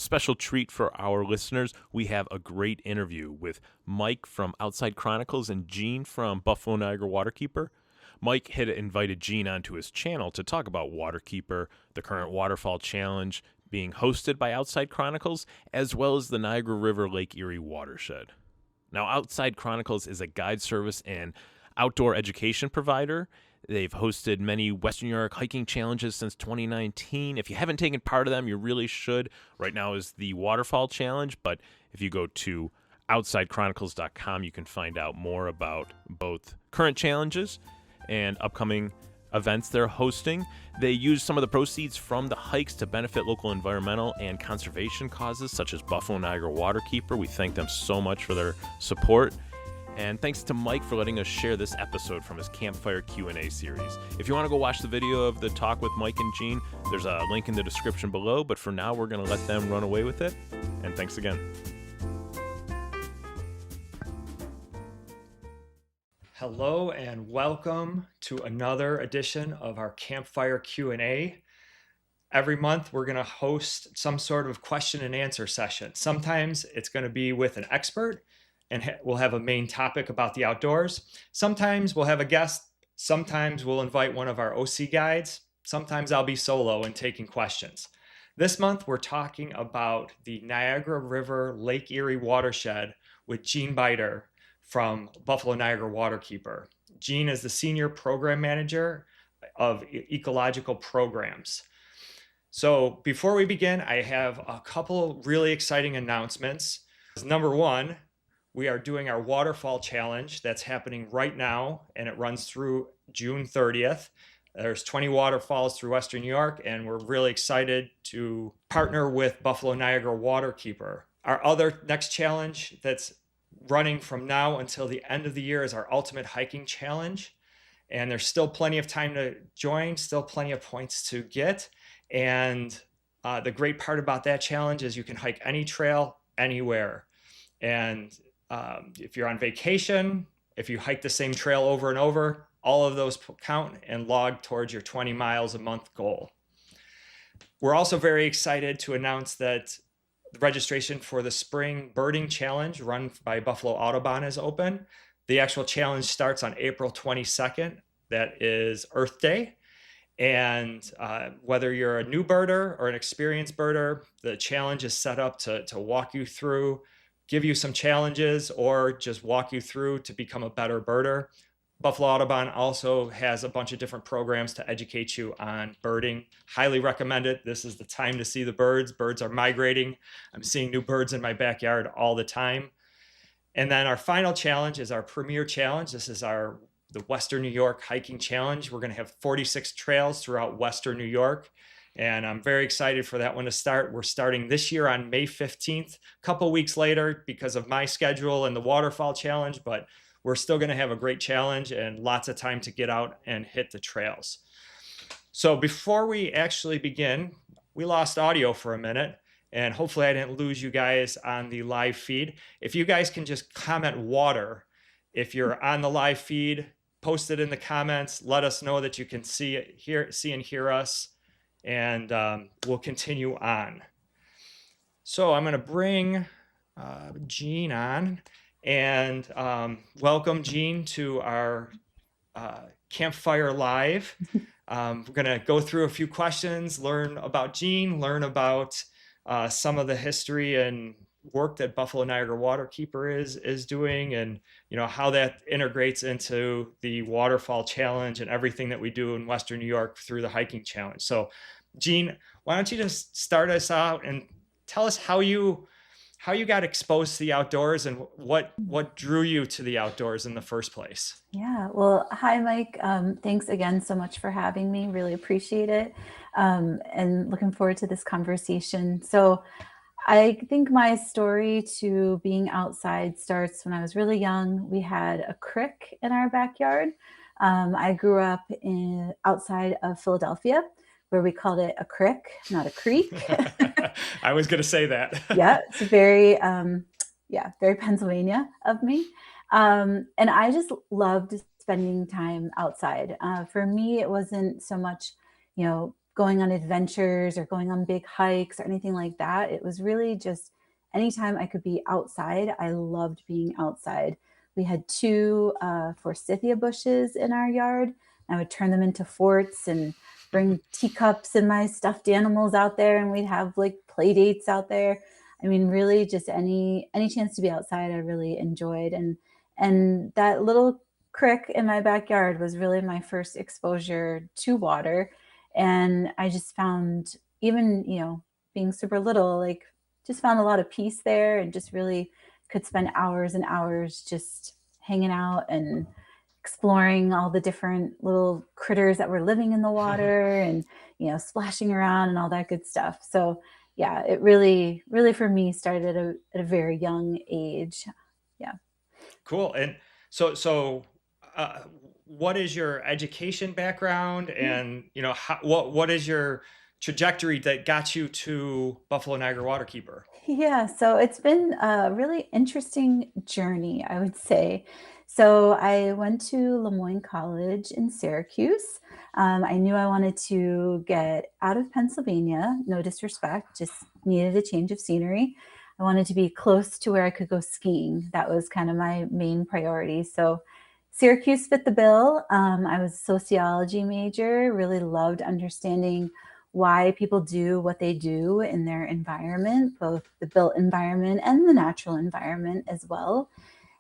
special treat for our listeners. We have a great interview with Mike from Outside Chronicles and Jeanne from Buffalo Niagara Waterkeeper. Mike had invited Jeanne onto his channel to talk about Waterkeeper, the current Waterfall Challenge being hosted by Outside Chronicles, as well as the Niagara River Lake Erie Watershed. Now, Outside Chronicles is a guide service and outdoor education provider. They've hosted many Western New York hiking challenges since 2019. If you haven't taken part of them, you really should. Right now is the Waterfall Challenge, but if you go to OutsideChronicles.com, you can find out more about both current challenges and upcoming events they're hosting. They use some of the proceeds from the hikes to benefit local environmental and conservation causes, such as Buffalo Niagara Waterkeeper. We thank them so much for their support. And thanks to Mike for letting us share this episode from his Campfire Q&A series. If you want to go watch the video of the talk with Mike and Jeanne, there's a link in the description below. But for now, we're going to let them run away with it. And thanks again. Hello and welcome to another edition of our Campfire Q&A. Every month, we're going to host some sort of question and answer session. Sometimes it's going to be with an expert, and we'll have a main topic about the outdoors. Sometimes we'll have a guest. Sometimes we'll invite one of our OC guides. Sometimes I'll be solo and taking questions. This month, we're talking about the Niagara River Lake Erie Watershed with Jeanne Beiter from Buffalo Niagara Waterkeeper. Jeanne is the Senior Program Manager of Ecological Programs. So before we begin, I have a couple really exciting announcements. Number one, we are doing our Waterfall Challenge that's happening right now, and it runs through June 30th. There's 20 waterfalls through Western New York, and we're really excited to partner with Buffalo Niagara Waterkeeper. Our other next challenge that's running from now until the end of the year is our Ultimate Hiking Challenge. And there's still plenty of time to join, still plenty of points to get. And the great part about that challenge is you can hike any trail, anywhere. And if you're on vacation, if you hike the same trail over and over, all of those count and log towards your 20 miles a month goal. We're also very excited to announce that the registration for the Spring Birding Challenge run by Buffalo Audubon is open. The actual challenge starts on April 22nd. That is Earth Day. And whether you're a new birder or an experienced birder, the challenge is set up to walk you through, give you some challenges, or just walk you through to become a better birder. Buffalo Audubon also has a bunch of different programs to educate you on birding. Highly recommend it. This is the time to see the birds. Birds are migrating. I'm seeing new birds in my backyard all the time. And then our final challenge is our premier challenge. This is the Western New York Hiking Challenge. We're going to have 46 trails throughout Western New York. And I'm very excited for that one to start. We're starting this year on May 15th, a couple weeks later because of my schedule and the Waterfall Challenge, but we're still going to have a great challenge and lots of time to get out and hit the trails. So before we actually begin, we lost audio for a minute, and hopefully I didn't lose you guys on the live feed. If you guys can just comment water, if you're on the live feed, post it in the comments, let us know that you can see and hear us. And we'll continue on. So I'm going to bring Jeanne on and welcome Jeanne to our Campfire Live. We're going to go through a few questions, learn about Jeanne, learn about some of the history and work that Buffalo Niagara Waterkeeper is doing, and how that integrates into the Waterfall Challenge and everything that we do in Western New York through the hiking challenge. So Jeanne, why don't you just start us out and tell us how you got exposed to the outdoors and what drew you to the outdoors in the first place? Yeah, well, hi, Mike. Thanks again so much for having me. Really appreciate it. And looking forward to this conversation. So I think my story to being outside starts when I was really young. We had a creek in our backyard. I grew up outside of Philadelphia, where we called it a crick, not a creek. I was going to say that. Yeah, it's very, very Pennsylvania of me. And I just loved spending time outside. For me, it wasn't so much, going on adventures or going on big hikes or anything like that. It was really just anytime I could be outside, I loved being outside. We had two forsythia bushes in our yard. I would turn them into forts and bring teacups and my stuffed animals out there, and we'd have like play dates out there. I mean, really just any chance to be outside, I really enjoyed. And that little creek in my backyard was really my first exposure to water. And I just found, even, being super little, like just found a lot of peace there, and just really could spend hours and hours just hanging out and exploring all the different little critters that were living in the water, and splashing around and all that good stuff. So yeah, it really for me started at a very young age. Yeah. Cool. And so uh, what is your education background, and what is your trajectory that got you to Buffalo Niagara Waterkeeper? Yeah, so it's been a really interesting journey, I would say. So I went to Lemoyne College in Syracuse. I knew I wanted to get out of Pennsylvania, no disrespect, just needed a change of scenery. I wanted to be close to where I could go skiing. That was kind of my main priority. So Syracuse fit the bill. I was a sociology major, really loved understanding why people do what they do in their environment, both the built environment and the natural environment as well.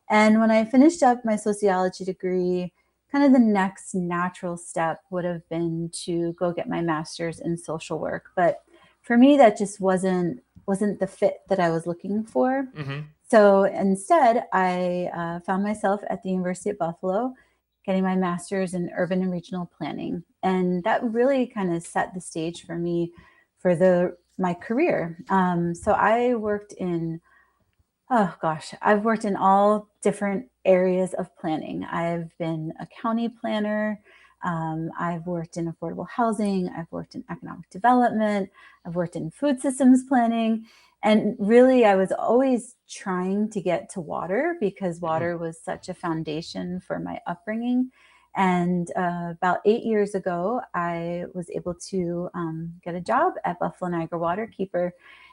And when I finished up my sociology degree, kind of the next natural step would have been to go get my master's in social work. But for me, that just wasn't the fit that I was looking for. Mm-hmm. So instead, I found myself at the University of Buffalo, getting my master's in urban and regional planning. And that really kind of set the stage for me for my career. So I worked in, I've worked in all different areas of planning. I've been a county planner. I've worked in affordable housing. I've worked in economic development. I've worked in food systems planning. And really, I was always trying to get to water, because water was such a foundation for my upbringing. And about 8 years ago, I was able to get a job at Buffalo Niagara Waterkeeper.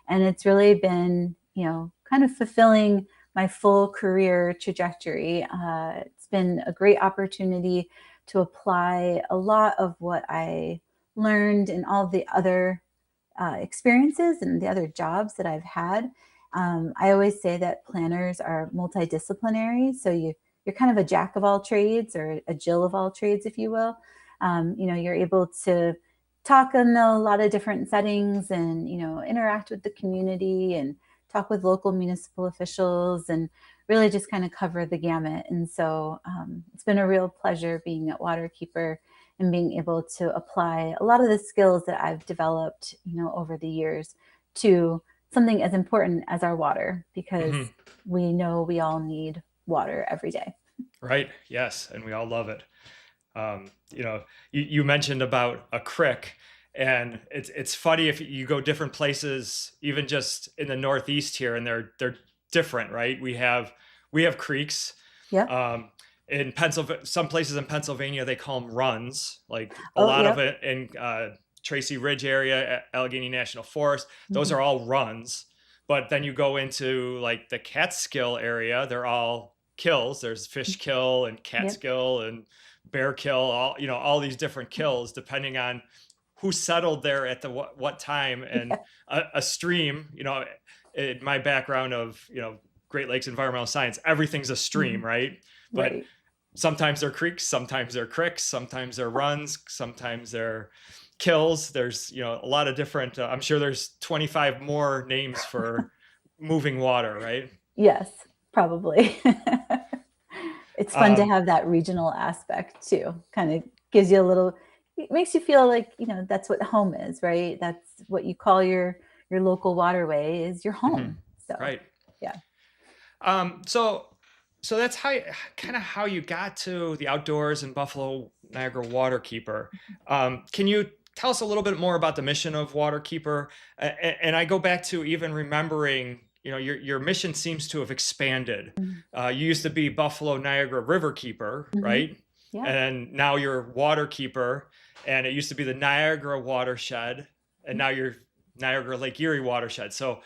And it's really been, kind of fulfilling my full career trajectory. It's been a great opportunity to apply a lot of what I learned in all the other experiences and the other jobs that I've had. I always say that planners are multidisciplinary. So you're kind of a jack of all trades, or a Jill of all trades, if you will. You're able to talk in a lot of different settings, and, interact with the community and talk with local municipal officials, and really just kind of cover the gamut. And so it's been a real pleasure being at Waterkeeper and being able to apply a lot of the skills that I've developed, over the years to something as important as our water, because we know we all need water every day. Right. Yes. And we all love it. You mentioned about a creek, and it's funny if you go different places, even just in the Northeast here, and they're different, right? We have creeks. Yeah. In Pennsylvania, some places in Pennsylvania, they call them runs, like a lot of it in Tracy Ridge area, Allegheny National Forest. Those are all runs. But then you go into like the Catskill area, they're all kills. There's fish kill and Catskill and bear kill, all these different kills, depending on who settled there at the what time. And a stream, in my background of, Great Lakes environmental science, everything's a stream, right? But sometimes they're creeks, sometimes they're cricks, sometimes they're runs, sometimes they're kills. There's, a lot of different, I'm sure there's 25 more names for moving water, right? Yes, probably. It's fun to have that regional aspect too. Kind of gives you it makes you feel like, that's what home is, right? That's what you call your local waterway is your home. So, right. Yeah. So that's how you got to the outdoors in Buffalo Niagara Waterkeeper. Can you tell us a little bit more about the mission of Waterkeeper? And I go back to even remembering, your mission seems to have expanded. You used to be Buffalo Niagara River Keeper, right? Yeah. And now you're Waterkeeper. and it used to be the Niagara Watershed, and now you're Niagara Lake Erie Watershed. So,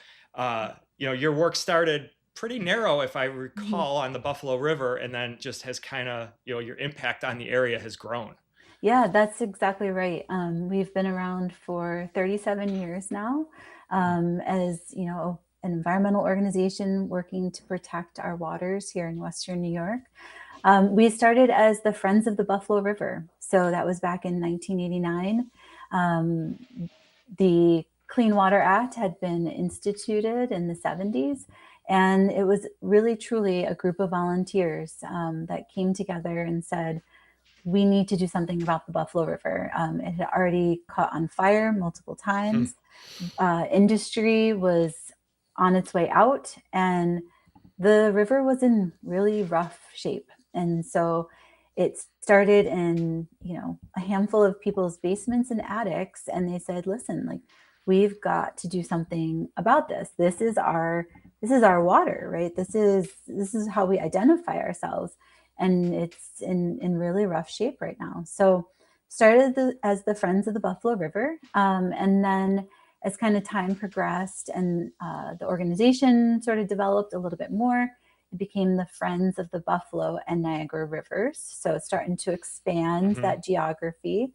your work started pretty narrow, if I Mhm. recall, on the Buffalo River, and then just has kind of, your impact on the area has grown. Yeah, that's exactly right. We've been around for 37 years now, as an environmental organization working to protect our waters here in Western New York. We started as the Friends of the Buffalo River, so that was back in 1989. Um, the Clean Water Act had been instituted in the 70s, and it was really truly a group of volunteers that came together and said, we need to do something about the Buffalo River. It had already caught on fire multiple Hmm. times. Industry was on its way out, and the river was in really rough shape. And so it started in, a handful of people's basements and attics. And they said, listen, like, we've got to do something about this. This is our water, right? This is how we identify ourselves. And it's in really rough shape right now. So started as the Friends of the Buffalo River. And then as kind of time progressed and the organization sort of developed a little bit more, it became the Friends of the Buffalo and Niagara Rivers. So it's starting to expand Hmm. that geography.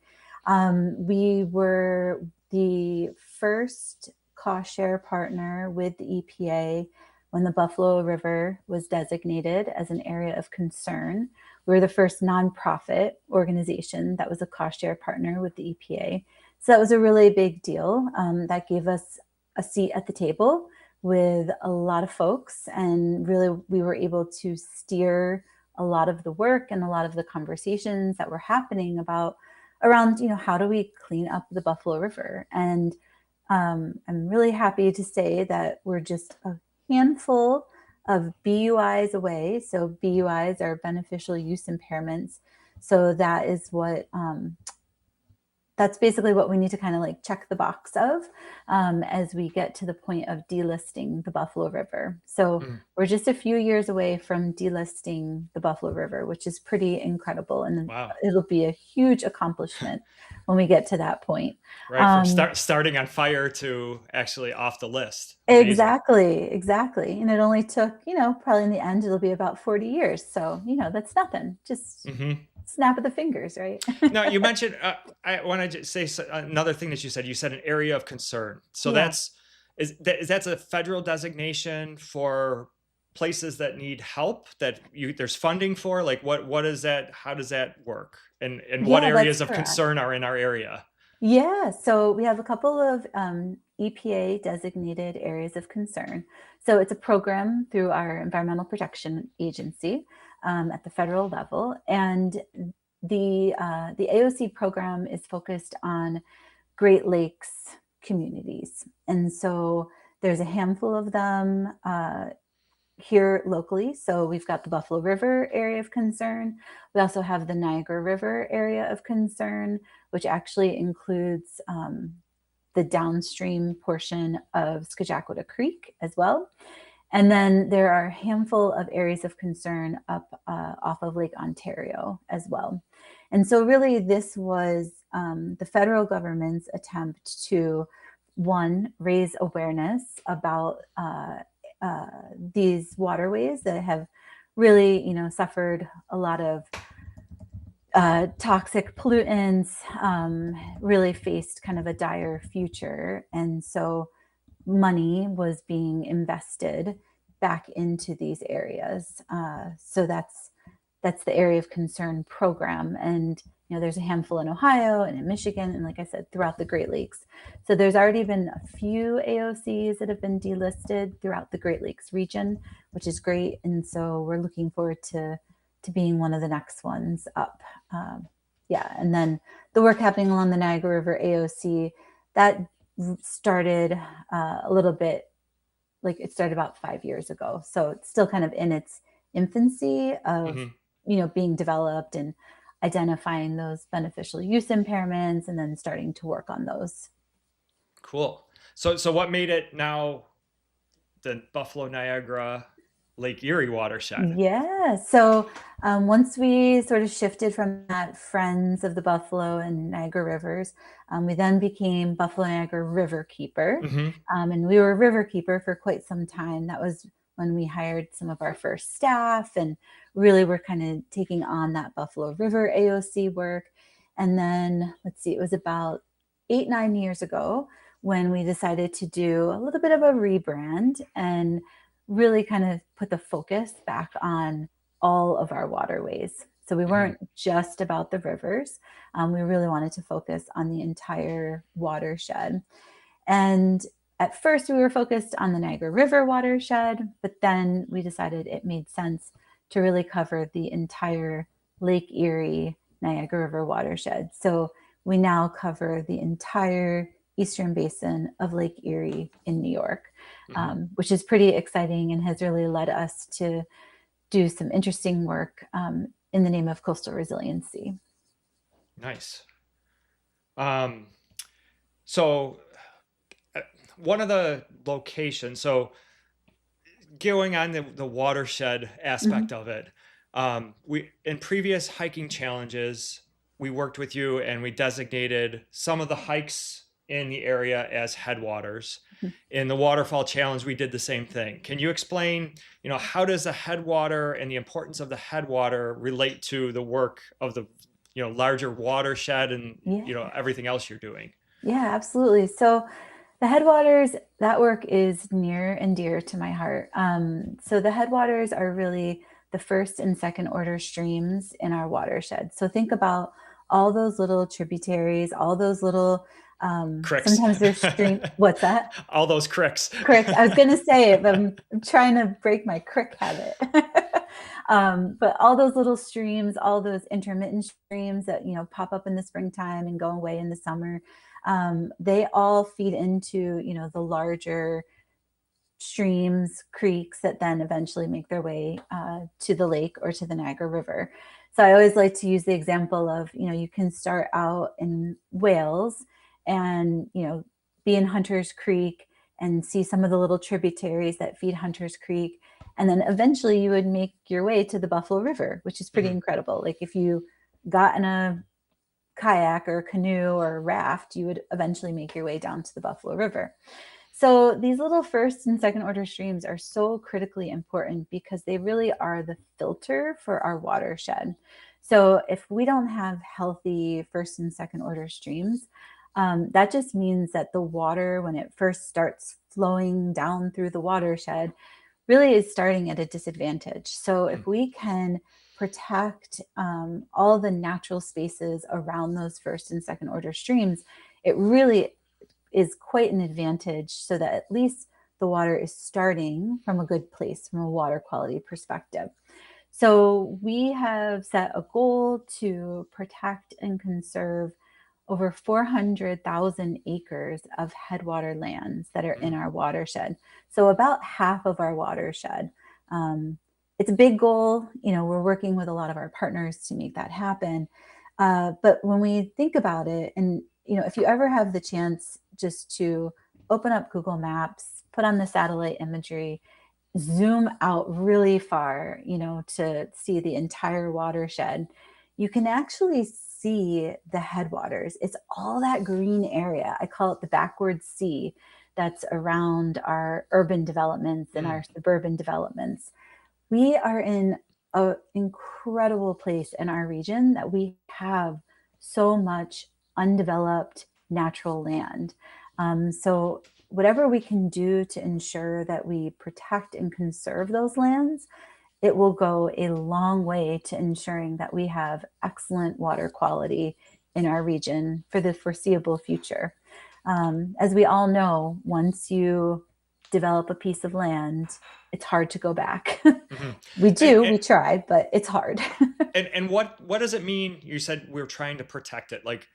We were the first cost share partner with the EPA when the Buffalo River was designated as an area of concern. We were the first nonprofit organization that was a cost share partner with the EPA. So that was a really big deal. That gave us a seat at the table with a lot of folks, and really we were able to steer a lot of the work and a lot of the conversations that were happening around, how do we clean up the Buffalo River. And I'm really happy to say that we're just a handful of BUIs away. So BUIs are beneficial use impairments. So that's basically what we need to kind of like check the box of as we get to the point of delisting the Buffalo River. So we're just a few years away from delisting the Buffalo River, which is pretty incredible. And Wow. it'll be a huge accomplishment when we get to that point. Right. From starting on fire to actually off the list. Amazing. Exactly. And it only took, probably in the end, it'll be about 40 years. So, that's nothing. Just Hmm. snap of the fingers, right? Now, you mentioned, I want to just say another thing that you said. You said an area of concern. So Yeah. that's a federal designation for places that need help that there's funding for. Like what is that? How does that work? And what Yeah, that's areas of correct. concern are in our area? Yeah, so we have a couple of EPA designated areas of concern. So it's a program through our Environmental Protection Agency at the federal level, and the AOC program is focused on Great Lakes communities, and so there's a handful of them here locally. So we've got the Buffalo River area of concern. We also have the Niagara River area of concern, which actually includes the downstream portion of Scajaquada Creek as well. And then there are a handful of areas of concern up off of Lake Ontario as well. And so really this was the federal government's attempt to, one, raise awareness about these waterways that have really, suffered a lot of toxic pollutants, really faced kind of a dire future. And so money was being invested back into these areas. So that's the area of concern program. And there's a handful in Ohio and in Michigan, and like I said, throughout the Great Lakes. So there's already been a few AOCs that have been delisted throughout the Great Lakes region, which is great. And so we're looking forward to being one of the next ones up. Yeah, and then the work happening along the Niagara River AOC, that started a little bit, like it started about 5 years ago. So it's still kind of in its infancy of, Hmm. being developed and identifying those beneficial use impairments and then starting to work on those. Cool. So what made it now the Buffalo Niagara Lake Erie watershed. Yeah. So once we sort of shifted from that Friends of the Buffalo and Niagara Rivers, we then became Buffalo Niagara River Keeper. Mm-hmm. And we were River Keeper for quite some time. That was when we hired some of our first staff and really were kind of taking on that Buffalo River AOC work. And then, let's see, it was about 8-9 years ago when we decided to do a little bit of a rebrand and really kind of put the focus back on all of our waterways. So we weren't just about the rivers. We really wanted to focus on the entire watershed. And at first we were focused on the Niagara River watershed, but then we decided it made sense to really cover the entire Lake Erie Niagara River watershed. So we now cover the entire eastern basin of Lake Erie in New York, which is pretty exciting and has really led us to do some interesting work in the name of coastal resiliency. Nice. So one of the locations, so going on the watershed aspect of it, we in previous hiking challenges, we worked with you and we designated some of the hikes in the area as headwaters. In the Waterfall Challenge, we did the same thing. Can you explain, how does the headwater and the importance of the headwater relate to the work of the, larger watershed and, everything else you're doing? Yeah, absolutely. So the headwaters, that work is near and dear to my heart. So the headwaters are really the first and second order streams in our watershed. So think about all those little tributaries, all those little cricks. Sometimes there's stream. What's that? All those cricks. Cricks. I was going to say it, but I'm trying to break my crick habit. But all those little streams, all those intermittent streams that, pop up in the springtime and go away in the summer, they all feed into, the larger streams, creeks that then eventually make their way to the lake or to the Niagara River. So I always like to use the example of, you can start out in Wales and, be in Hunter's Creek and see some of the little tributaries that feed Hunter's Creek. And then eventually you would make your way to the Buffalo River, which is pretty incredible. Like if you got in a kayak or canoe or raft, you would eventually make your way down to the Buffalo River. So these little first and second order streams are so critically important because they really are the filter for our watershed. So if we don't have healthy first and second order streams, that just means that the water, when it first starts flowing down through the watershed, really is starting at a disadvantage. So if we can protect all the natural spaces around those first and second order streams, it really is quite an advantage so that at least the water is starting from a good place from a water quality perspective. So we have set a goal to protect and conserve over 400,000 acres of headwater lands that are in our watershed. So about half of our watershed. It's a big goal. We're working with a lot of our partners to make that happen. But when we think about it, and if you ever have the chance just to open up Google Maps, put on the satellite imagery, zoom out really far, to see the entire watershed, you can actually see the headwaters. It's all that green area. I call it the backward sea that's around our urban developments and our suburban developments. We are in an incredible place in our region that we have so much undeveloped natural land. So whatever we can do to ensure that we protect and conserve those lands, it will go a long way to ensuring that we have excellent water quality in our region for the foreseeable future. As we all know, once you develop a piece of land, it's hard to go back. We try, but it's hard. and what does it mean? You said we're trying to protect it. Like,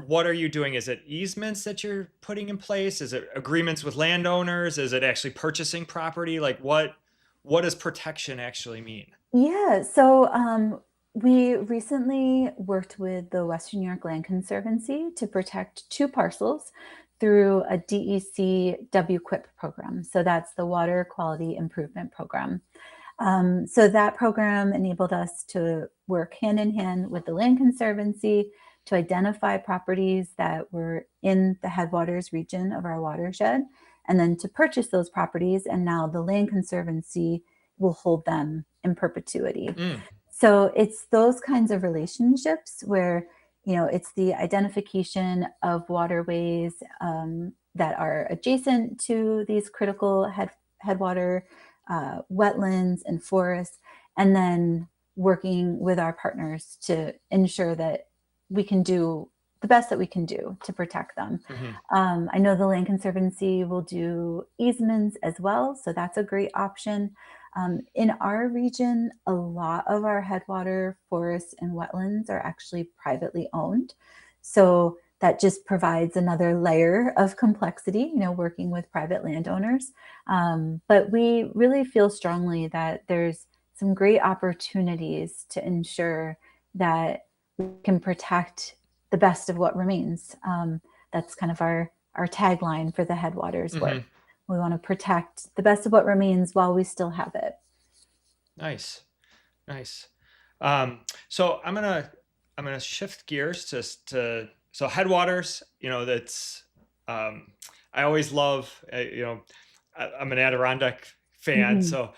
what are you doing? Is it easements that you're putting in place? Is it agreements with landowners? Is it actually purchasing property? Like what does protection actually mean? Yeah, so we recently worked with the Western New York Land Conservancy to protect 2 parcels through a DEC WQIP program. So that's the Water Quality Improvement Program. So that program enabled us to work hand in hand with the Land Conservancy to identify properties that were in the headwaters region of our watershed, and then to purchase those properties. And now the Land Conservancy will hold them in perpetuity. Mm. So it's those kinds of relationships where, it's the identification of waterways that are adjacent to these critical headwater wetlands and forests, and then working with our partners to ensure that we can do the best that we can do to protect them. I know the Land Conservancy will do easements as well, so that's a great option. In our region, a lot of our headwater forests and wetlands are actually privately owned. So that just provides another layer of complexity, working with private landowners. But we really feel strongly that there's some great opportunities to ensure that we can protect the best of what remains. That's kind of our tagline for the headwaters work. We want to protect the best of what remains while we still have it. Nice. So I'm gonna shift gears to so headwaters. That's I always love. I'm an Adirondack fan, so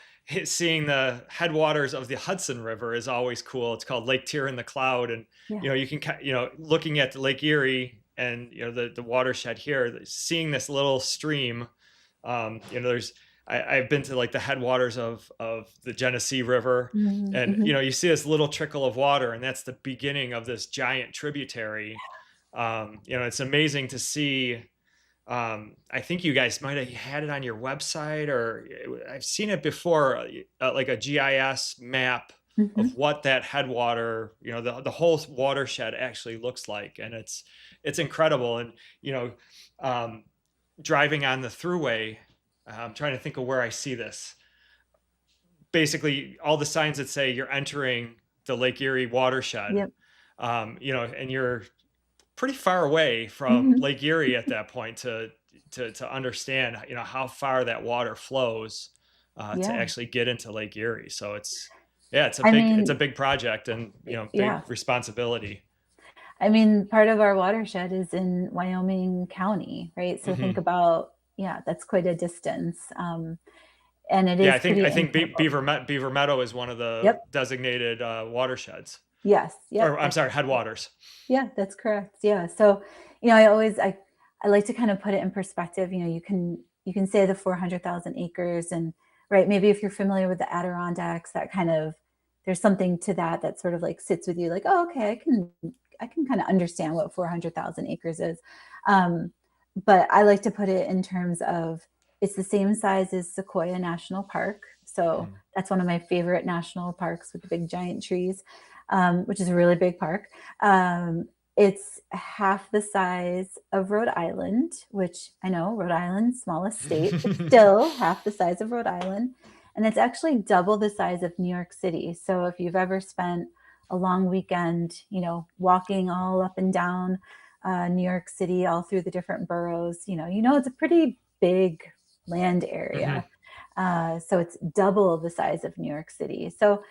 seeing the headwaters of the Hudson River is always cool. It's called Lake Tear in the Cloud, and you can looking at Lake Erie and the watershed here, seeing this little stream. I've been to like the headwaters of the Genesee River, and you see this little trickle of water, and that's the beginning of this giant tributary. It's amazing to see. I think you guys might have had it on your website, or I've seen it before, like a GIS map of what that headwater, the whole watershed actually looks like, and it's incredible. And driving on the thruway, I'm trying to think of where I see this. Basically, all the signs that say you're entering the Lake Erie watershed, and you're pretty far away from Lake Erie at that point to understand, how far that water flows to actually get into Lake Erie. So it's a big project and big responsibility. I mean, part of our watershed is in Wyoming County, right? So think about, that's quite a distance. And it is. I think Beaver Meadow is one of the designated watersheds. Yes. Yeah. Or I'm sorry, headwaters. Yeah, that's correct. Yeah. So, I like to kind of put it in perspective. You can say the 400,000 acres, and right, maybe if you're familiar with the Adirondacks, that kind of, there's something to that sort of like sits with you, like, oh, okay, I can kind of understand what 400,000 acres is. But I like to put it in terms of, it's the same size as Sequoia National Park. So that's one of my favorite national parks with the big giant trees, which is a really big park. It's half the size of Rhode Island, which I know Rhode Island's smallest state, but still half the size of Rhode Island. And it's actually double the size of New York City. So if you've ever spent a long weekend, walking all up and down New York City, all through the different boroughs, it's a pretty big land area. So it's double the size of New York City. So,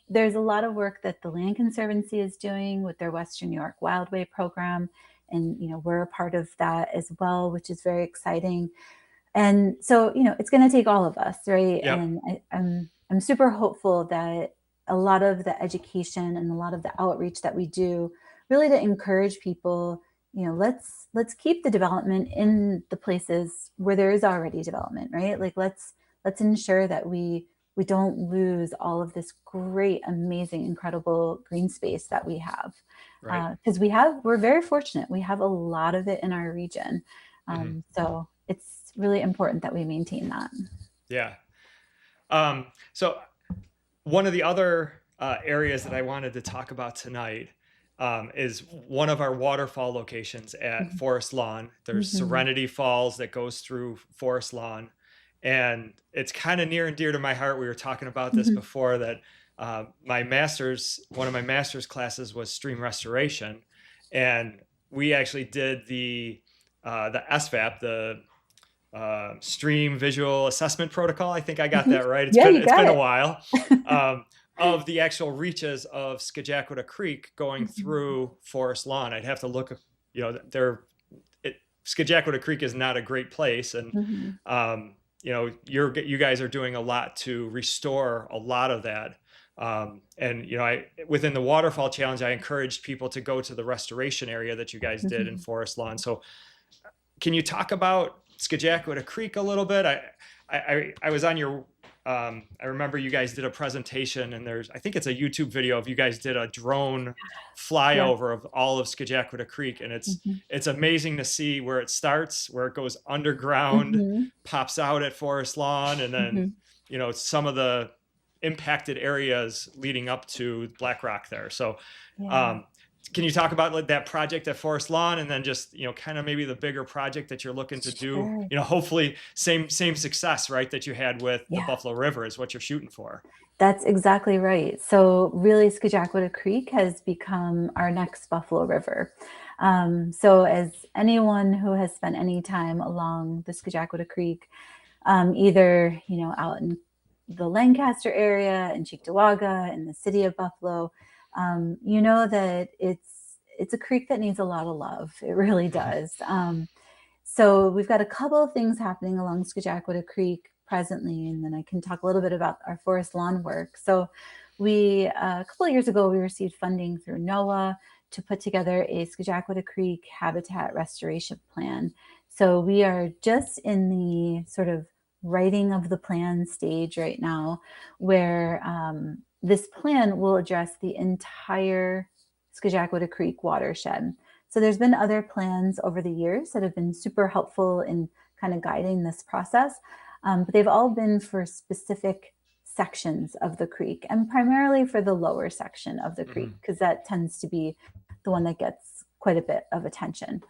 there's a lot of work that the Land Conservancy is doing with their Western New York Wildway program. And, we're a part of that as well, which is very exciting. And so, it's going to take all of us, right? Yep. And I'm super hopeful that a lot of the education and a lot of the outreach that we do, really to encourage people, let's keep the development in the places where there is already development, right? Like let's ensure that we don't lose all of this great, amazing, incredible green space that we have. Right. Because we're very fortunate. We have a lot of it in our region. So it's really important that we maintain that. Yeah. So one of the other areas that I wanted to talk about tonight is one of our waterfall locations at Forest Lawn. There's Serenity Falls that goes through Forest Lawn. And it's kind of near and dear to my heart. We were talking about this before, that one of my master's classes was stream restoration. And we actually did the SVAP, stream visual assessment protocol. I think I got that right. Yeah, you It's got been a it. while. Of the actual reaches of Scajaquada Creek going through Forest Lawn. I'd have to look, Scajaquada Creek is not a great place. And, you guys are doing a lot to restore a lot of that. Within the Waterfall Challenge, I encouraged people to go to the restoration area that you guys did in Forest Lawn. So can you talk about Scajaquada Creek a little bit? I was on your, I remember you guys did a presentation, and I think it's a YouTube video of you guys did a drone flyover of all of Scajaquada Creek. And it's amazing to see where it starts, where it goes underground, pops out at Forest Lawn, and then, some of the impacted areas leading up to Black Rock there. So, can you talk about that project at Forest Lawn, and then just, kind of maybe the bigger project that you're looking to do, hopefully same success, right, that you had with the Buffalo River is what you're shooting for. That's exactly right. So really, Scajaquada Creek has become our next Buffalo River. So as anyone who has spent any time along the Scajaquada Creek, either, out in the Lancaster area, in Cheektowaga, in the city of Buffalo, you know that it's a creek that needs a lot of love. It really does. So we've got a couple of things happening along Scajaquada Creek presently, and then I can talk a little bit about our Forest Lawn work. So a couple of years ago, we received funding through NOAA to put together a Scajaquada Creek habitat restoration plan. So we are just in the sort of writing of the plan stage right now, where this plan will address the entire Scajaquada Creek watershed. So there's been other plans over the years that have been super helpful in kind of guiding this process, but they've all been for specific sections of the creek, and primarily for the lower section of the creek, because that tends to be the one that gets quite a bit of attention.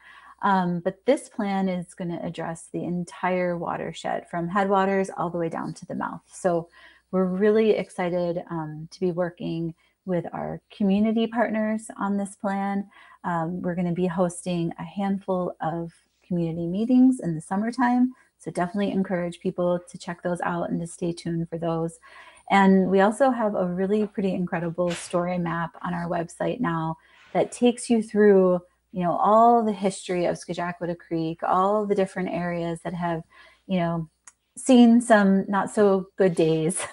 But this plan is going to address the entire watershed from headwaters all the way down to the mouth. So we're really excited to be working with our community partners on this plan. We're going to be hosting a handful of community meetings in the summertime. So definitely encourage people to check those out and to stay tuned for those. And we also have a really pretty incredible story map on our website now that takes you through, all the history of Scajaquada Creek, all the different areas that have, seen some not so good days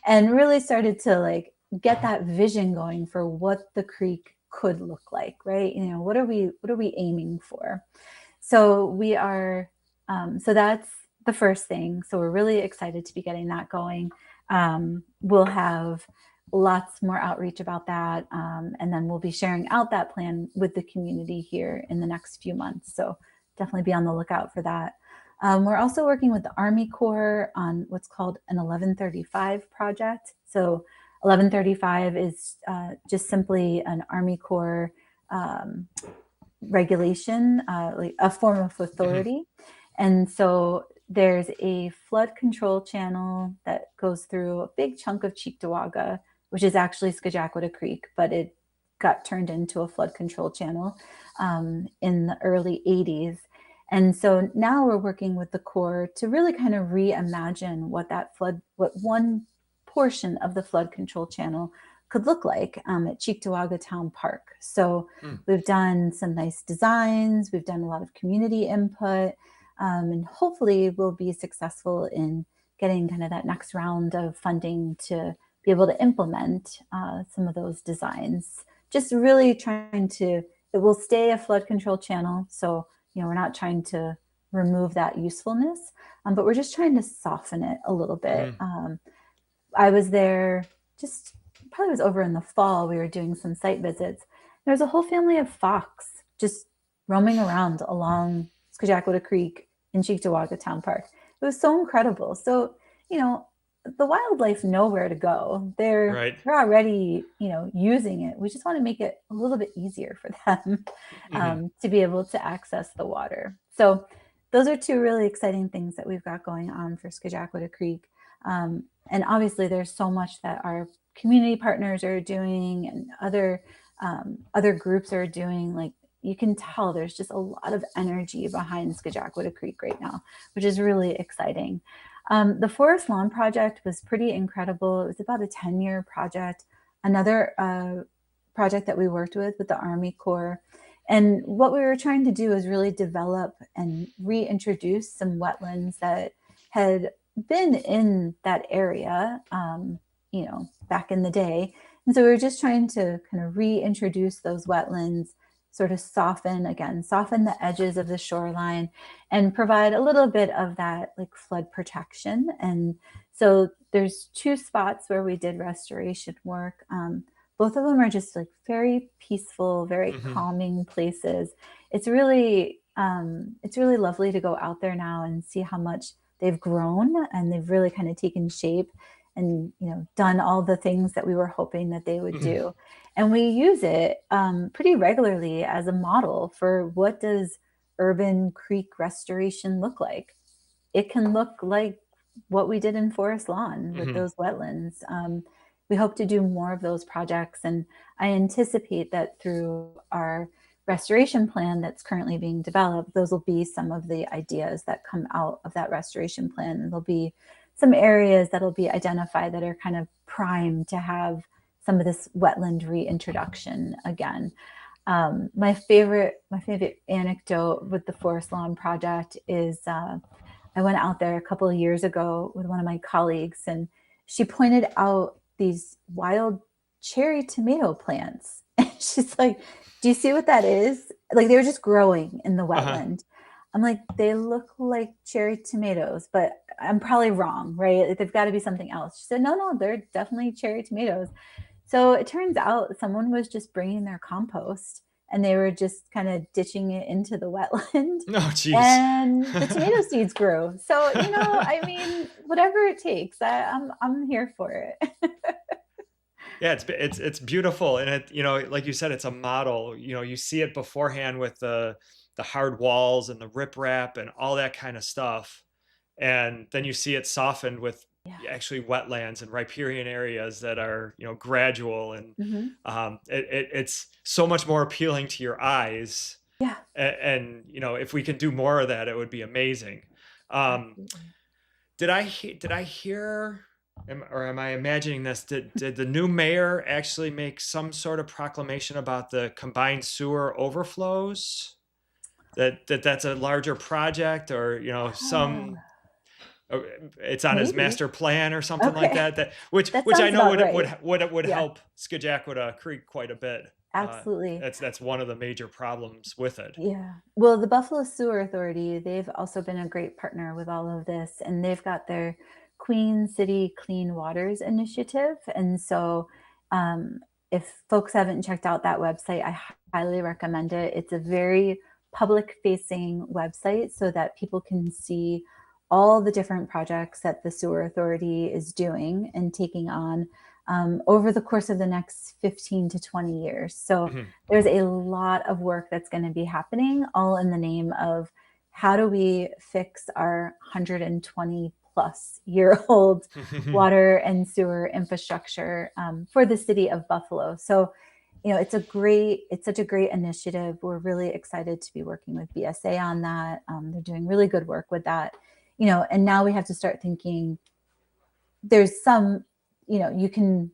and really started to get that vision going for what the creek could look like, right? What are we aiming for? So we are, so that's the first thing. So we're really excited to be getting that going. We'll have lots more outreach about that. And then we'll be sharing out that plan with the community here in the next few months. So definitely be on the lookout for that. We're also working with the Army Corps on what's called an 1135 project. So 1135 is just simply an Army Corps regulation, like a form of authority. And so there's a flood control channel that goes through a big chunk of Cheektowaga, which is actually Scajaquada Creek, but it got turned into a flood control channel in the early 80s. And so now we're working with the Corps to really kind of reimagine what one portion of the flood control channel could look like at Cheektowaga Town Park. So we've done some nice designs, we've done a lot of community input, and hopefully we'll be successful in getting kind of that next round of funding to be able to implement some of those designs. Just really it will stay a flood control channel. So, we're not trying to remove that usefulness, but we're just trying to soften it a little bit. I was there probably was over in the fall. We were doing some site visits. There's a whole family of fox just roaming around along Scajaquada Creek in Cheektowaga Town Park. It was so incredible. So, the wildlife know where to go. They're already, using it. We just want to make it a little bit easier for them to be able to access the water. So those are two really exciting things that we've got going on for Scajaquada Creek. And obviously there's so much that our community partners are doing and other groups are doing. Like, you can tell there's just a lot of energy behind Skajakwata Creek right now, which is really exciting. The Forest Lawn project was pretty incredible. It was about a 10-year project. Another project that we worked with the Army Corps. And what we were trying to do is really develop and reintroduce some wetlands that had been in that area, back in the day. And so we were just trying to kind of reintroduce those wetlands, sort of soften the edges of the shoreline and provide a little bit of that like flood protection. And so there's 2 spots where we did restoration work. Both of them are just like very peaceful, very calming places. It's really lovely to go out there now and see how much they've grown, and they've really kind of taken shape and, done all the things that we were hoping that they would do. And we use it pretty regularly as a model for what does urban creek restoration look like. It can look like what we did in Forest Lawn with those wetlands. We hope to do more of those projects, and I anticipate that through our restoration plan that's currently being developed, those will be some of the ideas that come out of that restoration plan. And there'll be some areas that'll be identified that are kind of primed to have some of this wetland reintroduction again. My favorite anecdote with the Forest Lawn project is I went out there a couple of years ago with one of my colleagues, and she pointed out these wild cherry tomato plants. And she's like, do you see what that is? Like, they were just growing in the wetland. I'm like, they look like cherry tomatoes, but I'm probably wrong, right? They've got to be something else. She said, no, they're definitely cherry tomatoes. So it turns out someone was just bringing their compost and they were just kind of ditching it into the wetland. Oh, geez. And the tomato seeds grew. So, I mean, whatever it takes, I'm here for it. Yeah, it's beautiful. And it, like you said, it's a model. You see it beforehand with the hard walls and the riprap and all that kind of stuff. And then you see it softened with actually wetlands and riparian areas that are, gradual, and it's so much more appealing to your eyes. Yeah. And if we can do more of that, it would be amazing. Did I hear, or am I imagining this? Did the new mayor actually make some sort of proclamation about the combined sewer overflows? That's a larger project, or it's on his master plan or something like that. Which I know would help Skajakwata Creek quite a bit. Absolutely. That's one of the major problems with it. Yeah. Well, the Buffalo Sewer Authority, they've also been a great partner with all of this, and they've got their Queen City Clean Waters initiative. And so if folks haven't checked out that website, I highly recommend it. It's a very public-facing website so that people can see all the different projects that the Sewer Authority is doing and taking on over the course of the next 15 to 20 years. So there's a lot of work that's going to be happening, all in the name of how do we fix our 120 plus year old water and sewer infrastructure for the city of Buffalo. So, it's such a great initiative. We're really excited to be working with BSA on that. They're doing really good work with that, and now we have to start thinking there's some, you can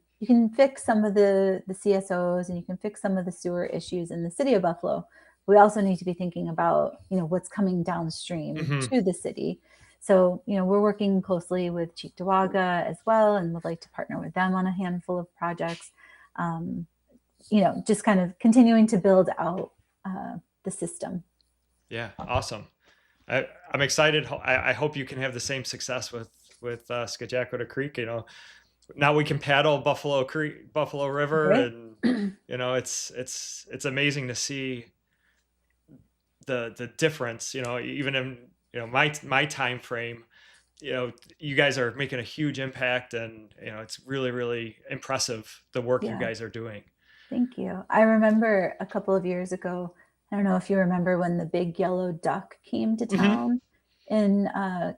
fix some of the CSOs and you can fix some of the sewer issues in the city of Buffalo. We also need to be thinking about, what's coming downstream to the city. So, we're working closely with Cheektowaga as well, and would like to partner with them on a handful of projects. Just kind of continuing to build out the system. Yeah, awesome. I'm excited. I hope you can have the same success with Skajakwata Creek. Now we can paddle Buffalo River, Right. and it's amazing to see the difference. Even in my time frame, you guys are making a huge impact, and it's really, really impressive the work you guys are doing. Thank you. I remember a couple of years ago, I don't know if you remember when the big yellow duck came to town in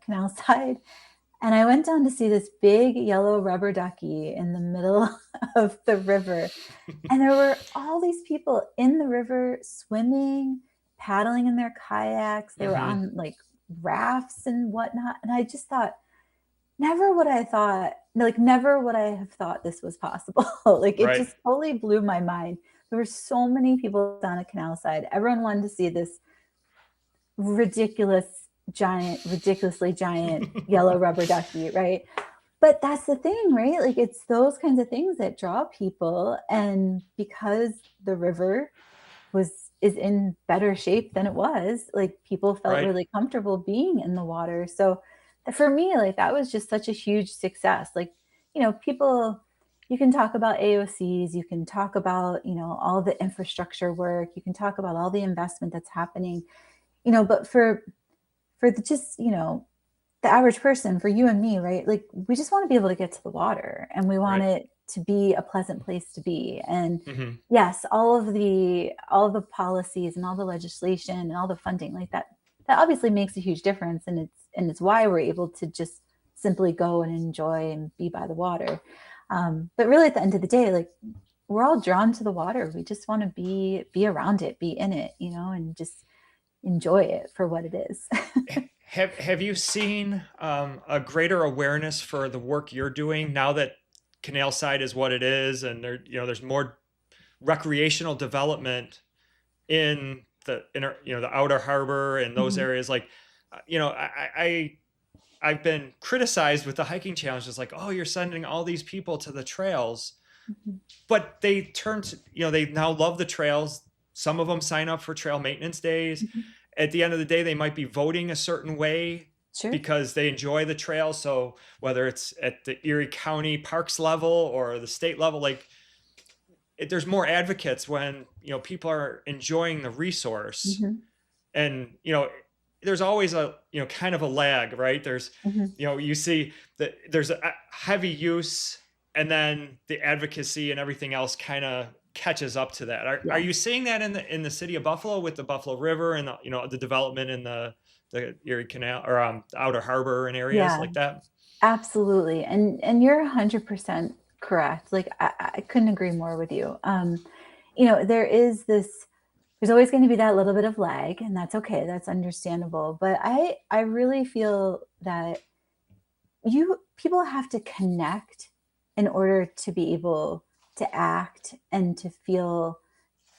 Canal Side. And I went down to see this big yellow rubber ducky in the middle of the river. And there were all these people in the river swimming, paddling in their kayaks. They were on like rafts and whatnot. And I just thought, never would I have thought this was possible. Like it just totally blew my mind. There were so many people down at Canal Side. Everyone wanted to see this ridiculously giant yellow rubber ducky, right? But that's the thing, right? Like it's those kinds of things that draw people. And because the river is in better shape than it was, like people felt really comfortable being in the water. So for me, like that was just such a huge success. Like, people, you can talk about AOCs, you can talk about, all the infrastructure work, you can talk about all the investment that's happening, but for the average person, for you and me, right? Like we just want to be able to get to the water, and we want it to be a pleasant place to be. And yes, all of the policies and all the legislation and all the funding like that obviously makes a huge difference. And it's why we're able to just simply go and enjoy and be by the water. But really at the end of the day, like we're all drawn to the water. We just want to be around it, be in it, and just enjoy it for what it is. Have you seen a greater awareness for the work you're doing now that Canal Side is what it is, and there's more recreational development in the inner, the outer harbor and those areas? Like, I've been criticized with the hiking challenges, like, oh, you're sending all these people to the trails, but they turn to, they now love the trails. Some of them sign up for trail maintenance days. At the end of the day, they might be voting a certain way because they enjoy the trail. So whether it's at the Erie County Parks level or the state level, like there's more advocates when, people are enjoying the resource. And, there's always a, kind of a lag, right? There's, you see that there's a heavy use, and then the advocacy and everything else kind of catches up to that. Are you seeing that in the city of Buffalo with the Buffalo River and the development in the Erie Canal or outer harbor and areas like that? Absolutely. And you're 100% correct. Like I couldn't agree more with you. There's always going to be that little bit of lag, and that's okay. That's understandable. But I really feel that people have to connect in order to be able to act and to feel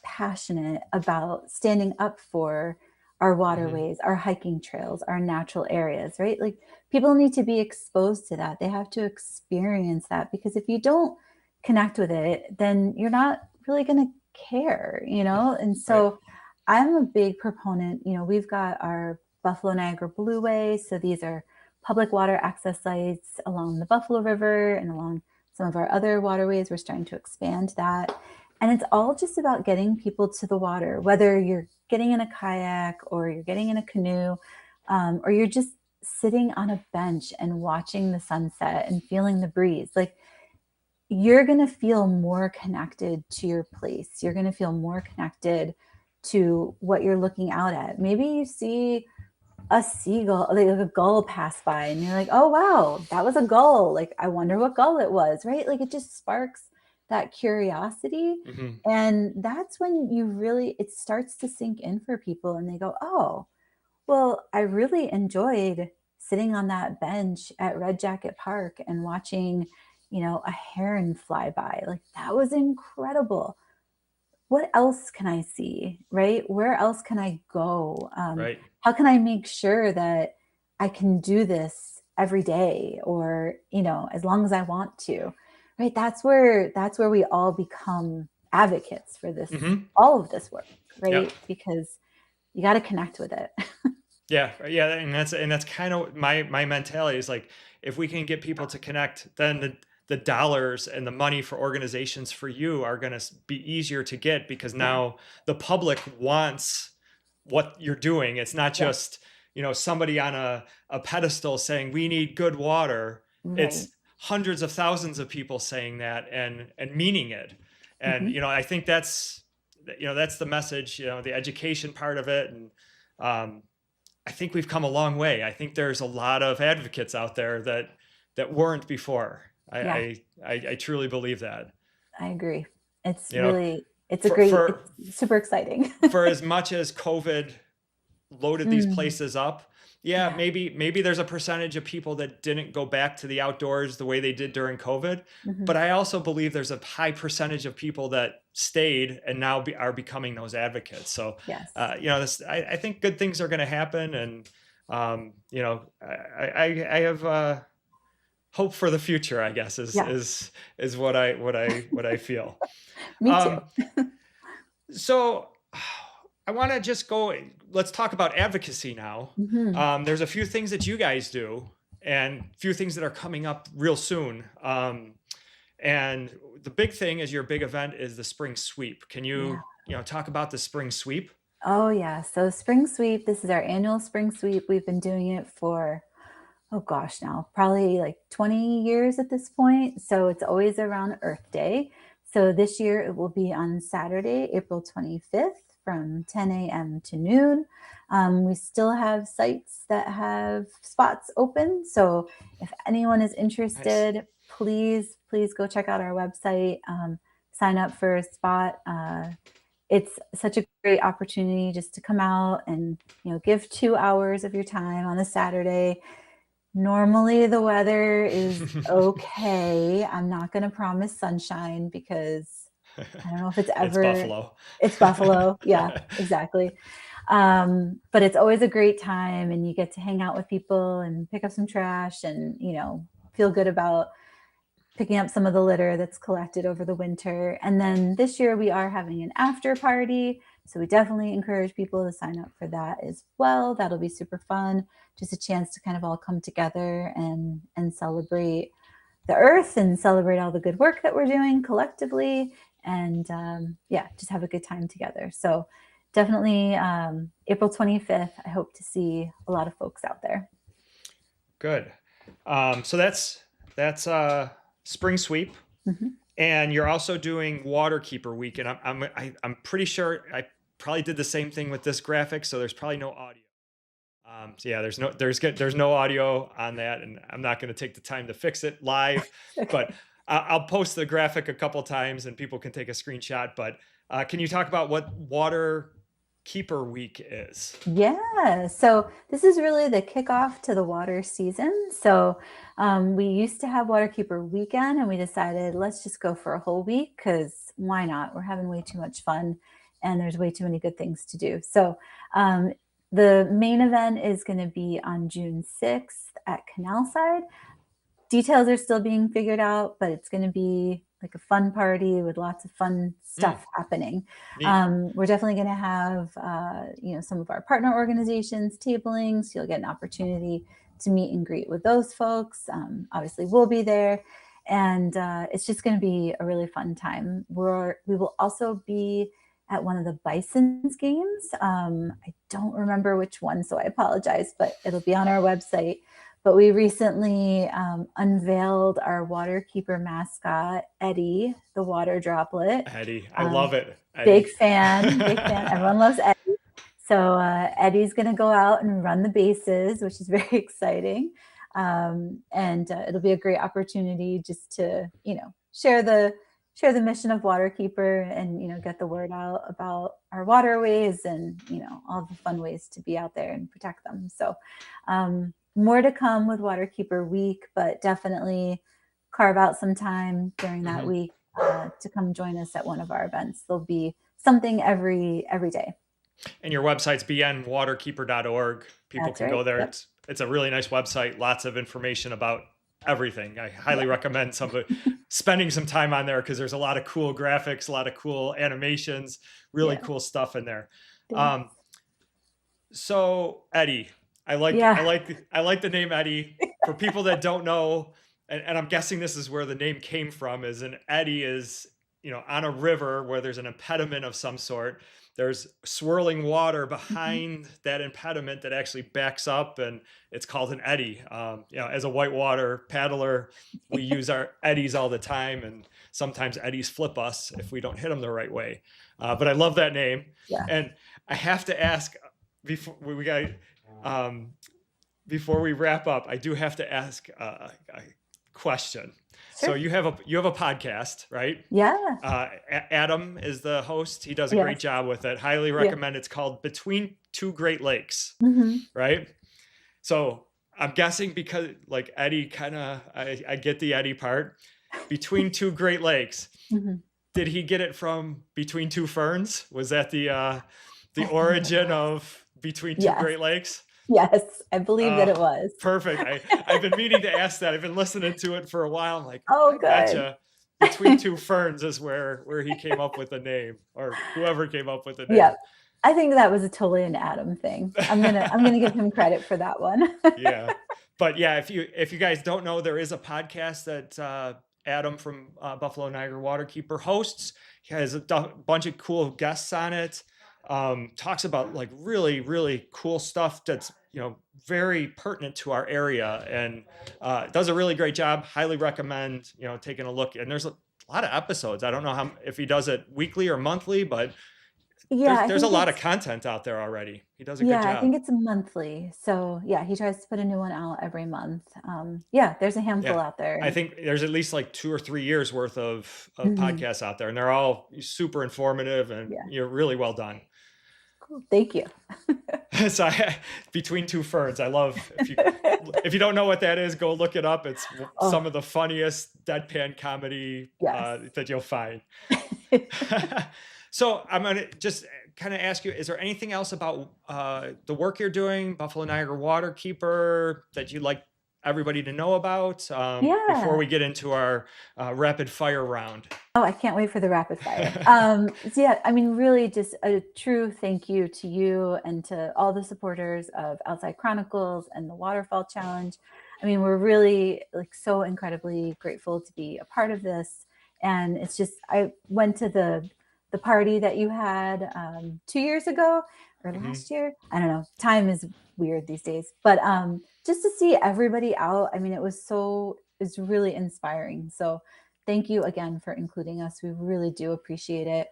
passionate about standing up for our waterways, our hiking trails, our natural areas, right? Like people need to be exposed to that. They have to experience that, because if you don't connect with it, then you're not really going to care, And so I'm a big proponent, we've got our Buffalo Niagara Blueway. So these are public water access sites along the Buffalo River and along some of our other waterways. We're starting to expand that. And it's all just about getting people to the water, whether you're getting in a kayak or you're getting in a canoe, or you're just sitting on a bench and watching the sunset and feeling the breeze. Like you're going to feel more connected to your place. You're going to feel more connected to what you're looking out at. Maybe you see a seagull, like a gull pass by, and you're like, oh, wow, that was a gull. Like, I wonder what gull it was, right? Like it just sparks that curiosity. And that's when it starts to sink in for people, and they go, oh, well, I really enjoyed sitting on that bench at Red Jacket Park and watching, a heron fly by. Like that was incredible. What else can I see, right? Where else can I go? How can I make sure that I can do this every day, or, as long as I want to, right? That's where we all become advocates for this, all of this work, right? Because you got to connect with it. Yeah. And that's kind of my mentality is like, if we can get people to connect, then the dollars and the money for organizations for you are going to be easier to get, because now the public wants what you're doing. It's not just, somebody on a pedestal saying we need good water. It's hundreds of thousands of people saying that and meaning it. And, I think that's the message, the education part of it. And, I think we've come a long way. I think there's a lot of advocates out there that weren't before. Yeah, I truly believe that. I agree. It's You know, really, for it's super exciting. for as much as COVID loaded these Mm, places up, yeah, yeah. maybe there's a percentage of people that didn't go back to the outdoors the way they did during COVID. Mhm. But I also believe there's a high percentage of people that stayed and now are becoming those advocates. So, Yes. I think good things are going to happen, and I have hope for the future. I guess is Yeah, is is what I feel. me too. Um, so I want to just go, let's talk about advocacy now. Mhm. There's a few things that you guys do and a few things that are coming up real soon. And the big thing is your big event is the spring sweep. Can Yeah. you talk about the spring sweep? Oh, yeah. So spring sweep, this is our annual spring sweep. We've been doing it for, oh gosh, now probably like 20 years at this point. So it's always around Earth Day. So this year it will be on Saturday, April 25th from 10 a.m. to noon. We still have sites that have spots open. So if anyone is Nice. interested, please go check out our website, sign up for a spot. It's such a great opportunity just to come out and give 2 hours of your time on a Saturday. Normally the weather is okay. I'm not going to promise sunshine because I don't know if it's It's ever. Buffalo. It's Buffalo. Yeah, exactly. But it's always a great time, and you get to hang out with people and pick up some trash, and feel good about picking up some of the litter that's collected over the winter. And then this year we are having an after party. So we definitely encourage people to sign up for that as well. That'll be super fun. Just a chance to kind of all come together and celebrate the earth and celebrate all the good work that we're doing collectively. And yeah, just have a good time together. So definitely April 25th. I hope to see a lot of folks out there. Good. So that's spring sweep, Mhm. and you're also doing Waterkeeper Week, and I'm pretty sure I probably did the same thing with this graphic, so there's probably no audio. So yeah, there's no audio on that, and I'm not going to take the time to fix it live, but Okay. I'll post the graphic a couple times, and people can take a screenshot. But can you talk about what Waterkeeper Week is? Yeah, so this is really the kickoff to the water season. So we used to have Waterkeeper weekend, and we decided let's just go for a whole week because why not? We're having way too much fun, and there's way too many good things to do. So um, the main event is going to be on June 6th at Canalside. Details are still being figured out, but it's going to be like a fun party with lots of fun Hmm, stuff happening. neat. We're definitely going to have, some of our partner organizations tabling, so you'll get an opportunity to meet and greet with those folks. Obviously, we'll be there, and it's just going to be a really fun time. We will also be at one of the Bison's games. I don't remember which one, so I apologize, but it'll be on our website. But we recently unveiled our Waterkeeper mascot, Eddie, the water droplet. Eddie, I Um, love it. big Eddie. fan, big fan. Everyone loves Eddie. So Eddie's going to go out and run the bases, which is very exciting. And it'll be a great opportunity just to, share the mission of Waterkeeper and, get the word out about our waterways and, all the fun ways to be out there and protect them. So more to come with Waterkeeper Week, but definitely carve out some time during that Mhm. week to come join us at one of our events. There'll be something every day. And your website's bnwaterkeeper.org. People That's can go right. there. Yep. It's a really nice website. Lots of information about everything. I highly Yeah. recommend somebody spending some time on there because there's a lot of cool graphics, a lot of cool animations, really Yeah. cool stuff in there. Thanks. Um, so Eddie, Yeah. I like the name Eddie. For people that don't know, and I'm guessing this is where the name came from, is an eddy is, on a river where there's an impediment of some sort. There's swirling water Mhm. behind that impediment that actually backs up, and it's called an eddy. As a whitewater paddler, we use our eddies all the time, and sometimes eddies flip us if we don't hit them the right way. But I love that name, Yeah. and I have to ask before we got before we wrap up, I do have to ask a question. Sure. So you have a podcast, right? Yeah. Adam is the host. He does a Yes. great job with it. Highly recommend. It's called Between Two Great Lakes, right? So I'm guessing because like Eddie I get the Eddie part. Between Two Great Lakes. Did he get it from Between Two Ferns? Was that the origin of Between Two Great Lakes? Yes, I believe that it was. Perfect. I've been meaning to ask that. I've been listening to it for a while. I'm like, oh, good. Gotcha. Between Two Ferns is where he came up with the name, or whoever came up with the name. Yeah, I think that was totally an Adam thing. I'm gonna give him credit for that one. Yeah, but yeah, if you guys don't know, there is a podcast that Adam from Buffalo Niagara Waterkeeper hosts. He has a bunch of cool guests on it. Talks about like really, really cool stuff that's, very pertinent to our area, and does a really great job. Highly recommend, taking a look. And there's a lot of episodes. I don't know if he does it weekly or monthly, but there's a lot of content out there already. He does a good job. I think it's monthly. So yeah, he tries to put a new one out every month. There's a handful out there. I think there's at least like 2 or 3 years worth of podcasts out there, and they're all super informative and you're really well done. Cool. Thank you. So Between Two Ferns, I love, if you don't know what that is, go look it up. It's some of the funniest deadpan comedy that you'll find. So I'm going to just kind of ask you, is there anything else about the work you're doing, Buffalo Niagara Waterkeeper, that you'd like everybody to know about before we get into our rapid fire round? Oh, I can't wait for the rapid fire. Really just a true thank you to you and to all the supporters of Outside Chronicles and the Waterfall Challenge. We're really so incredibly grateful to be a part of this. And it's just, I went to the party that you had 2 years ago or last year. I don't know. Time is weird these days, but just to see everybody out, it was really inspiring. So thank you again for including us. We really do appreciate it.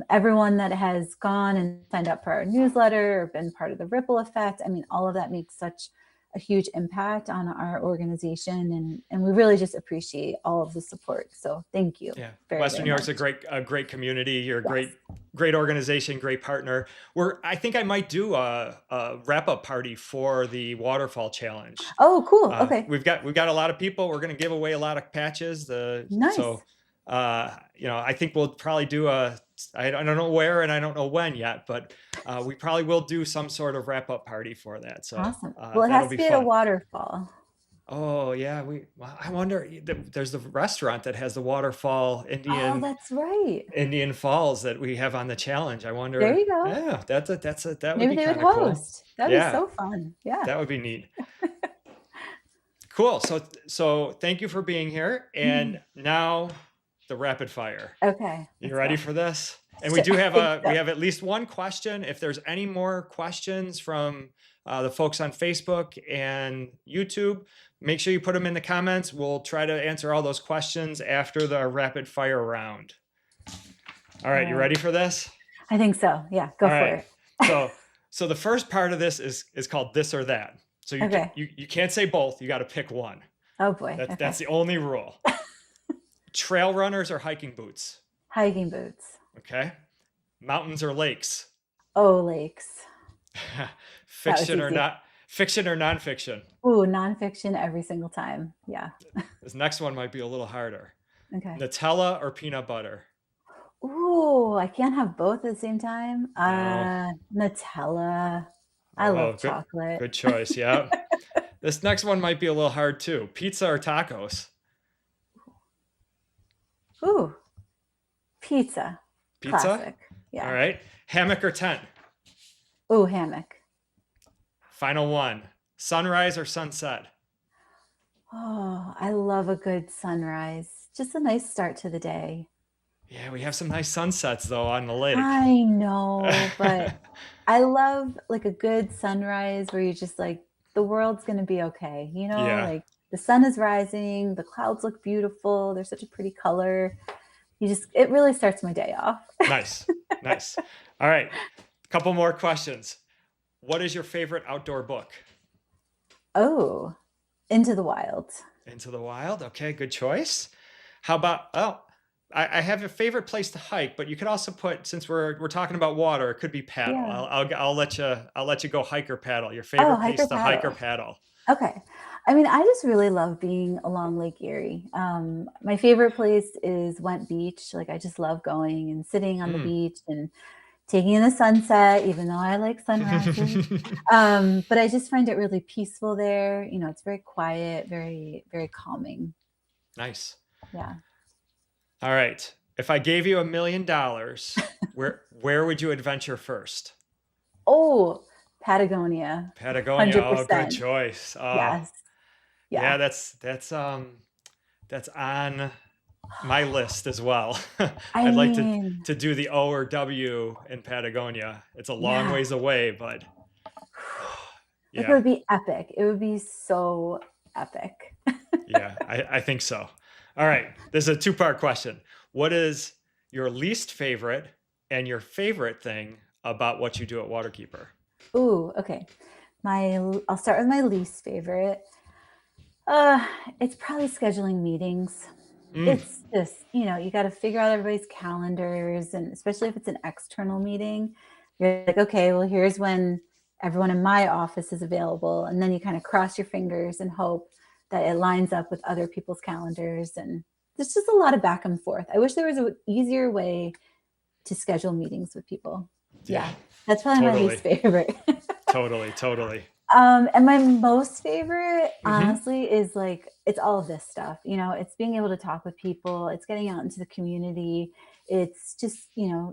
Everyone that has gone and signed up for our newsletter or been part of the ripple effect, all of that makes such a huge impact on our organization, and we really just appreciate all of the support. So thank you. Yeah, Western New York's a great community. You're a great organization, great partner. I think I might do a wrap-up party for the Waterfall Challenge. Oh, cool. Okay. We've got a lot of people. We're going to give away a lot of patches. Nice. So I think we'll probably do I don't know where and I don't know when yet, but we probably will do some sort of wrap-up party for that. So awesome. Well, it has to be at a waterfall. Oh yeah, I wonder. There's the restaurant that has the Waterfall Indian. Oh, that's right. Indian Falls that we have on the challenge. I wonder. There you go. Yeah, that would maybe be they would cool. host. That'd be so fun. Yeah, that would be neat. Cool. So thank you for being here, and now the rapid fire. Okay. You ready for this? And we do have we have at least one question. If there's any more questions from the folks on Facebook and YouTube, make sure you put them in the comments. We'll try to answer all those questions after the rapid fire round. All right, you ready for this? I think so. Yeah, go for it. So the first part of this is called This or That. So you can't say both. You got to pick one. Oh boy. That's the only rule. Trail runners or hiking boots? Hiking boots. Okay. Mountains or lakes? Oh, lakes. Fiction or nonfiction? Ooh, nonfiction every single time. Yeah. This next one might be a little harder. Okay. Nutella or peanut butter? Ooh, I can't have both at the same time. No. Nutella. I love chocolate. Good choice. Yeah. This next one might be a little hard too. Pizza or tacos? Ooh, pizza. Pizza? Classic. Yeah. All right. Hammock or tent? Ooh, hammock. Final one. Sunrise or sunset? Oh, I love a good sunrise. Just a nice start to the day. Yeah, we have some nice sunsets though on the lake. I know, but I love a good sunrise where you just the world's going to be okay. The sun is rising, the clouds look beautiful. They're such a pretty color. It really starts my day off. Nice. All right. A couple more questions. what is your favorite outdoor book? Oh, Into the Wild. Into the Wild. Okay, good choice. How about, I have a favorite place to hike, but you could also put, since we're talking about water, it could be paddle. Yeah. I'll let you go hike or paddle. Your Oh, favorite hike place or to hike or paddle. paddle. Okay. I mean, I just really love being along Lake Erie. My favorite place is Went Beach. Like, I just love going and sitting on the Mm. beach and taking in the sunset, even though I like sunrises. But I just find it really peaceful there. You know, it's very quiet, very, very calming. Nice. Yeah. All right. If I gave you $1 million, where would you adventure first? Oh, Patagonia. Patagonia. Oh, good 100%. choice. Yes. Yeah, Yeah. that's on my list as well. I I'd like mean, to do the O or W in Patagonia. It's a long yeah. ways away, but Like, it yeah, would be epic. It would be so epic. yeah, I think so. All right, this is a two-part question. What is your least favorite and your favorite thing about what you do at Waterkeeper? Ooh, okay. I'll start with my least favorite. Uh, it's probably scheduling meetings. Mm, It's just, you got to figure out everybody's calendars, and especially if it's an external meeting, you're like, okay, well, here's when everyone in my office is available, and then you kind of cross your fingers and hope that it lines up with other people's calendars, and there's just a lot of back and forth. I wish there was an easier way to schedule meetings with people. yeah, Yeah, that's probably my totally, least favorite. totally. And my most favorite, Hmm. honestly, is like, it's all of this stuff. It's being able to talk with people, it's getting out into the community. It's just,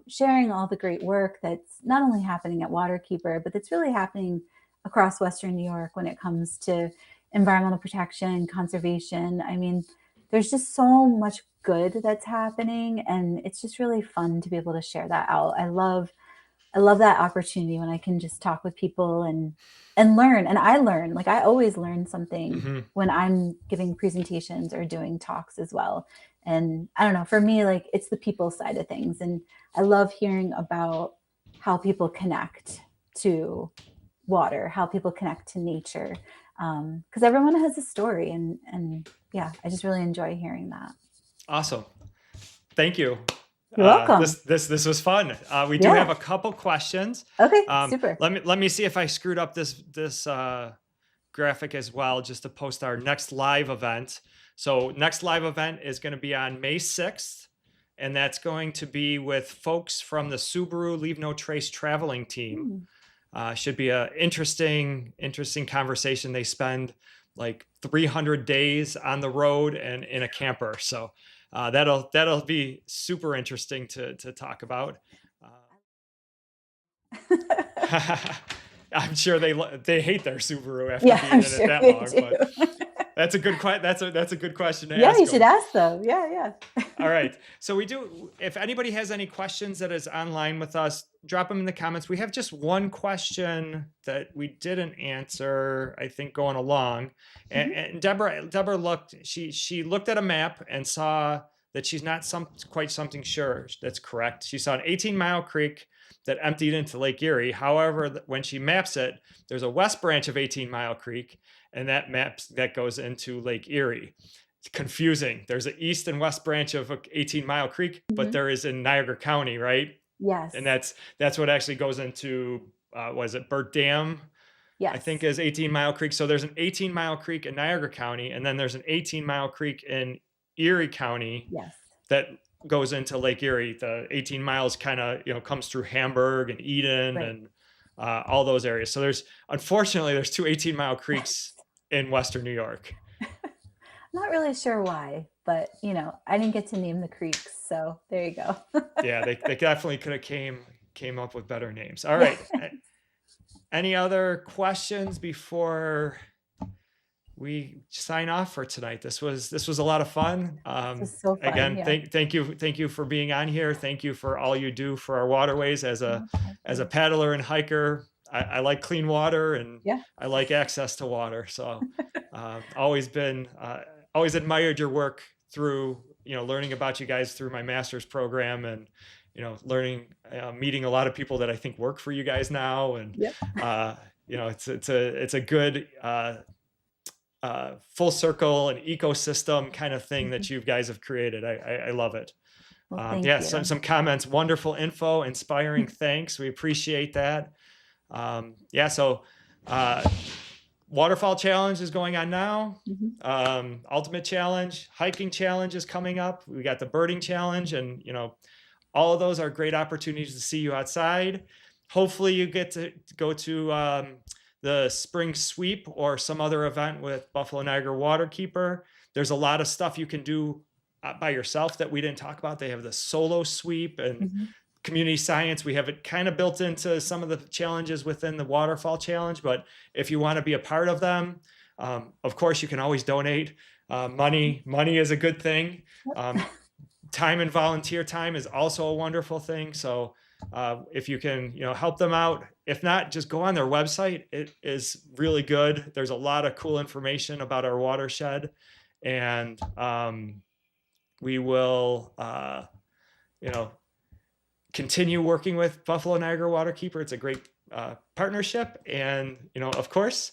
sharing all the great work that's not only happening at Waterkeeper, but that's really happening across Western New York when it comes to environmental protection, conservation. I mean, there's just so much good that's happening, and it's just really fun to be able to share that out. I love that opportunity when I can just talk with people and learn. And I learn, like, I always learn something Hmm. when I'm giving presentations or doing talks as well. And I don't know, for me, like, it's the people side of things. And I love hearing about how people connect to water, how people connect to nature. Because everyone has a story, and yeah, I just really enjoy hearing that. Awesome. Thank you. You're welcome. This was fun. We do have Yeah. a couple questions. Okay. Super. Let me see if I screwed up this graphic as well, just to post our next live event. So next live event is going to be on May 6th, and that's going to be with folks from the Subaru Leave No Trace traveling team. Hmm. Should be a interesting conversation. They spend like 300 days on the road and in a camper. So that'll be super interesting to talk about. I'm sure they hate their Subaru after Yeah, being I'm in it sure that they long, do. but that's a good question to Yeah, ask you should them. ask them. Yeah. All right. So if anybody has any questions that is online with us, drop them in the comments. We have just one question that we didn't answer, I think, going along. Mhm. And Deborah looked, she looked at a map and saw that she's not quite something sure that's correct. She saw an 18-mile creek that emptied into Lake Erie. However, when she maps it, there's a west branch of 18 Mile Creek, and that goes into Lake Erie. It's confusing. There's an east and west branch of 18 Mile Creek, but Mhm. there is in Niagara County, right? Yes. And that's what actually goes into was it Burt Dam? I Yes. think is 18 Mile Creek. So there's an 18 Mile Creek in Niagara County, and then there's an 18 Mile Creek in Erie County Yes. that goes into Lake Erie. The 18 miles kind of comes through Hamburg and Eden Right. and all those areas. So unfortunately there's two 18-mile creeks in Western New York. Not really sure why, but I didn't get to name the creeks, so there you go. Yeah, they definitely could have came up with better names. All Yeah. right. Any other questions before we sign off for tonight? This was a lot of fun. This was so fun. Again, Yeah. thank you for being on here. Thank you for all you do for our waterways as a My pleasure. paddler and hiker. I like clean water and Yeah. I like access to water. So always always admired your work through learning about you guys through my master's program, and learning, meeting a lot of people that I think work for you guys now. And, Yep. it's a good full circle and ecosystem kind of thing that you guys have created. I love it. Well, thank yeah, you. some comments, wonderful info, inspiring. Thanks. We appreciate that. Yeah, so Waterfall Challenge is going on now. Ultimate Challenge, Hiking Challenge is coming up. We got the Birding Challenge, and all of those are great opportunities to see you outside. Hopefully you get to go to the spring sweep or some other event with Buffalo Niagara Waterkeeper. There's a lot of stuff you can do by yourself that we didn't talk about. They have the solo sweep and community science. We have it kind of built into some of the challenges within the Waterfall Challenge, but if you want to be a part of them, of course you can always donate. Money is a good thing. Time and volunteer time is also a wonderful thing. So if you can, help them out. If not, just go on their website. It is really good. There's a lot of cool information about our watershed, and we will, continue working with Buffalo Niagara Waterkeeper. It's a great partnership, and of course,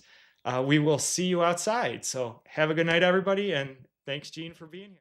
we will see you outside. So have a good night, everybody, and thanks, Jeanne, for being here.